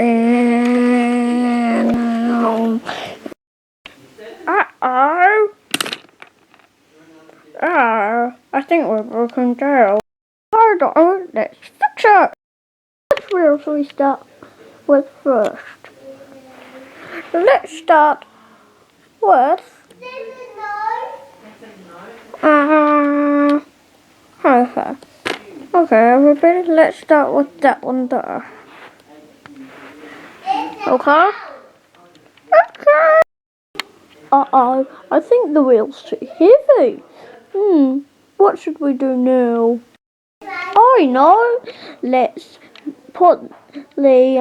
And I think we're broken down. Hold on, let's fix it. Which wheels we start with first? Let's start with okay, everybody, let's start with that one there. Okay? Okay. I think the wheel's too heavy. What should we do now? I know. Let's put the,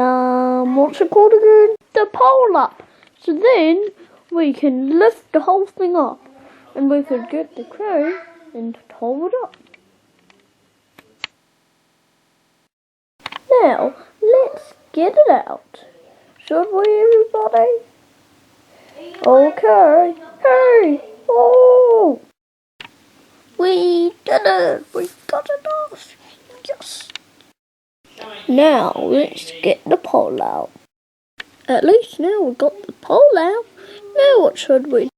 what's it called again? The pole up. So then we can lift the whole thing up. And we could get the crane and hold it up. Now, let's get it out. Should we, everybody? Okay. Hey! Oh! We did it! We got it off! Yes! Now, let's get the pole out. At least now we got the pole out. Now what should we do?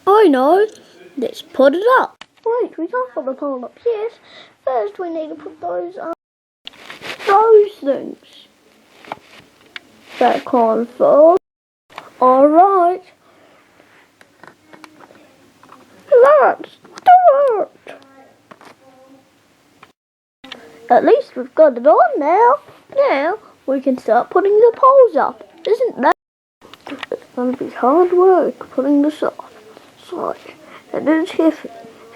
I know! Let's put it up. Wait, we can't put the pole up yet. First we need to put those things back on first. Alright. Let's do it. At least we've got it on now. Now we can start putting the poles up. Isn't that? It's going to be hard work putting this up. So, it is heavy.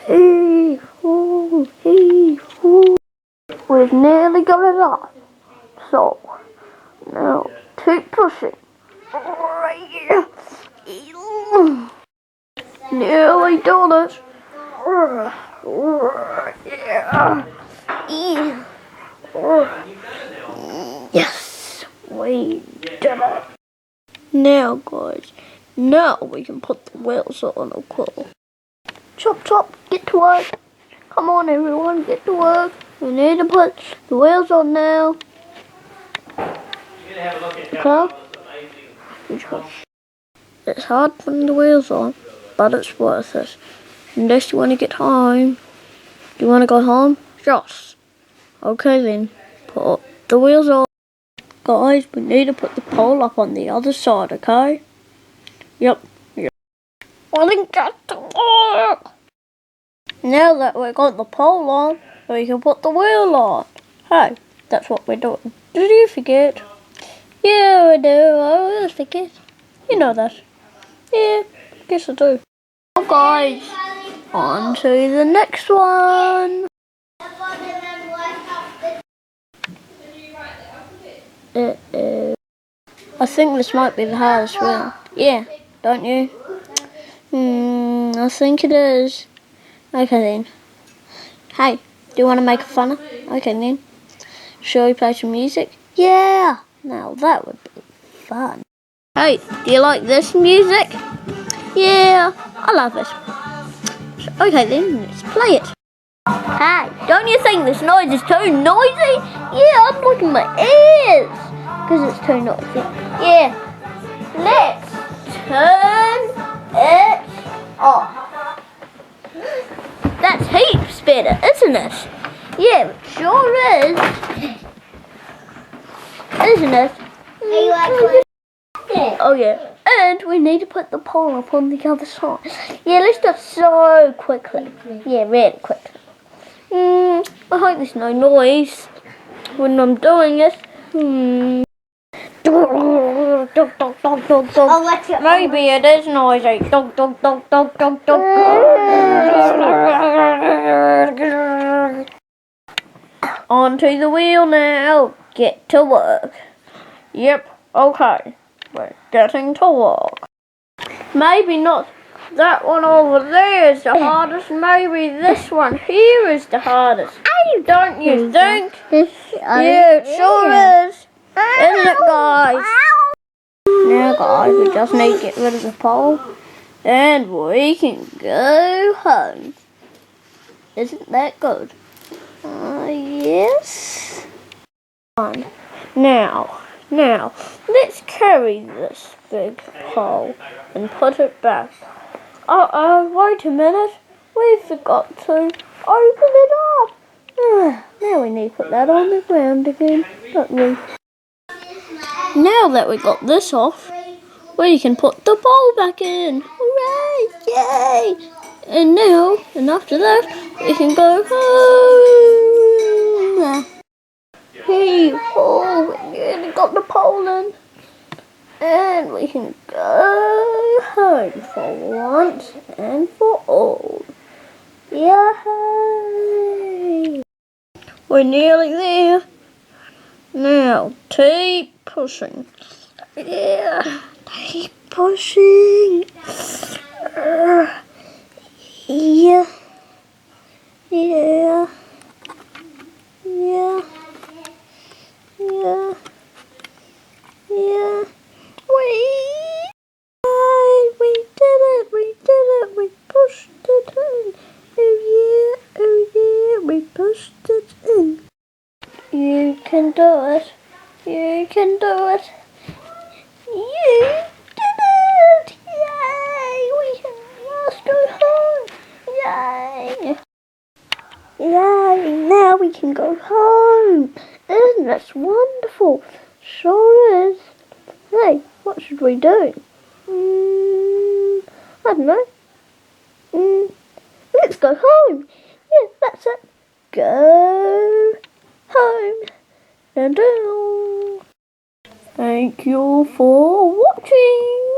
Hey, oh, hey, oh. We've nearly got it off. So, now keep pushing. Nearly done it. Yes, we did it. Now, guys, now we can put the wheels on, of course. Chop, chop, get to work. Come on, everyone, get to work. We need to put the wheels on now. Okay? It's hard putting the wheels on, but it's worth it. Unless you want to get home. Do you want to go home? Yes. Okay then, put the wheels on. Guys, we need to put the pole up on the other side, okay? Yep. I think that's to work. Now that we've got the pole on, we can put the wheel on. Hey, that's what we're doing. Did you forget? Yeah, I do. I always forget. You know that. Yeah, guess I do. Well, guys, on to the next one. I think this might be the hardest one. Yeah, don't you? I think it is. Okay then. Hey, do you want to make a funner? Okay then. Shall we play some music? Yeah! Now that would be fun. Hey, do you like this music? Yeah, I love it. So, okay then, let's play it. Hey, don't you think this noise is too noisy? Yeah, I'm blocking my ears because it's too noisy. Yeah, let's turn it off. That's heaps better, isn't it? Yeah, it sure is. Isn't it? Oh yeah. And we need to put the pole up on the other side. Yeah, let's do it so quickly. Yeah, really quickly. I hope there's no noise when I'm doing it. Maybe it is noisy. Onto the wheel now. Get to work. Yep, okay. We're getting to work. Maybe not that one over there is the hardest. Maybe this one here is the hardest. Don't you think? Yeah, it sure is. Isn't it, guys? Now, guys, we just need to get rid of the pole. And we can go home. Isn't that good? Yes. Now Now, let's carry this big pole and put it back. Wait a minute. We forgot to open it up. Now we need to put that on the ground again, don't we? Now that we got this off, we can put the bowl back in. Hooray! Yay! And after that, we can go home. Hey, we nearly got the pole in. And we can go home for once and for all. Yay! We're nearly there. Now, keep pushing. Yeah, keep pushing. Yeah. Yeah. Yeah. Yeah. Yeah. We did it. We pushed it in. Oh yeah, we pushed it in. You can do it. You can do it. You did it! Yay! We can just go home. Yay! Yay! Now we can go home. Isn't this wonderful? Sure is. Hey, what should we do? I don't know. Let's go home. Yeah, that's it. Go home. Dun-dun. Thank you for watching.